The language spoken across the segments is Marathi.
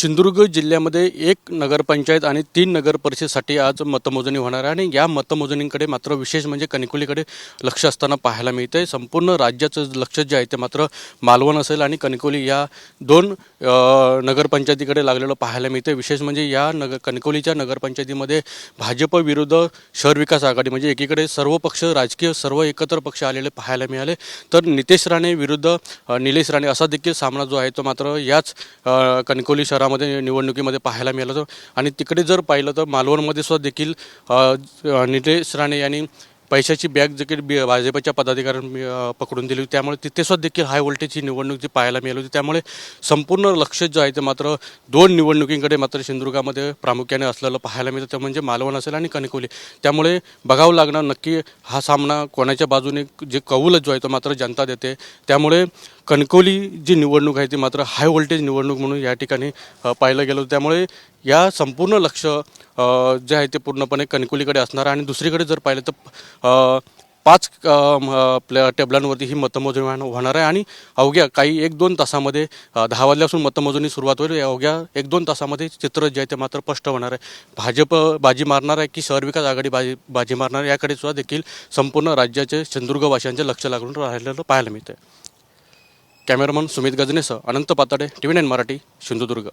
सिंधुदुर्ग जिल्ह्यामध्ये एक नगरपंचायत आणि 3 नगर परिषदेसाठी आज मतमोजणी होणार आहे आणि या मतमोजणीकडे मात्र विशेष म्हणजे कणकवलीकडे लक्ष असताना पाहायला मिळते। संपूर्ण राज्याचं लक्ष जे आहे ते मात्र मालवण असेल आणि कणकवली या दोन नगरपंचायतीकडे लागलेलं पाहायला मिळते। विशेष म्हणजे या कणकवलीच्या नगरपंचायतीमध्ये भाजप विरुद्ध शहर विकास आघाडी म्हणजे एकीकडे सर्व पक्ष राजकीय सर्व एकत्र पक्ष आलेले पाहायला मिळाले, तर नितेश राणे विरुद्ध निलेश राणे असा देखील सामना जो आहे तो मात्र याच कणकवली शहरामध्ये निवडणुकीमध्ये पाहायला मिळालं होतं। आणि तिकडे जर पाहिलं तर मालवणमध्ये सुद्धा देखील निलेश राणे यांनी पैशाची बॅग देखील भाजपच्या पदाधिकाऱ्यांनी पकडून दिली होती, त्यामुळे तिथे सुद्धा देखील हाय व्होल्टेजची निवडणूक जी पाहायला मिळाली होती। त्यामुळे संपूर्ण लक्ष जे आहे ते मात्र दोन निवडणुकींकडे मात्र सिंधुदुर्गामध्ये प्रामुख्याने असलेलं पाहायला मिळतं, ते म्हणजे मालवण असेल आणि कणकवली। त्यामुळे बघावं लागणार नक्की हा सामना कोणाच्या बाजूने जे कौल जो आहे तो मात्र जनता देते। त्यामुळे कणकवली जी निवडणूक आहे ती मात्र हाय व्होल्टेज निवडणूक म्हणून या ठिकाणी पाहिलं गेलं होतं। त्यामुळे या संपूर्ण लक्ष जे आहे ते पूर्णपणे कणकवलीकडे असणार आहे। आणि दुसरीकडे जर पाहिलं तर 5 टेबलांवरती ही मतमोजणी होणार आहे आणि अवघ्या काही 1-2 तासामध्ये 10 वाजल्यापासून मतमोजणी सुरुवात होईल। अवघ्या 1-2 तासामध्ये चित्र जे आहे ते मात्र स्पष्ट होणार आहे। भाजप बाजी मारणार आहे की शहर विकास आघाडी बाजी मारणार आहे याकडे सुद्धा देखील संपूर्ण राज्याचे सिंधुदुर्गवासियांचे लक्ष लागून राहिलेलं पाहायला मिळते। कॅमेरामन सुमित गजनेसह अनंत पाताडे, TV9 मराठी, सिंधुदुर्ग।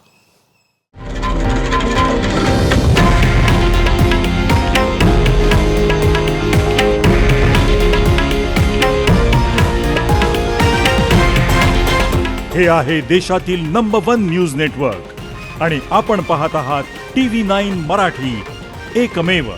हे आहे देशातील नंबर 1 न्यूज नेटवर्क आणि आपण पाहत आहात TV9 मराठी, एकमेव।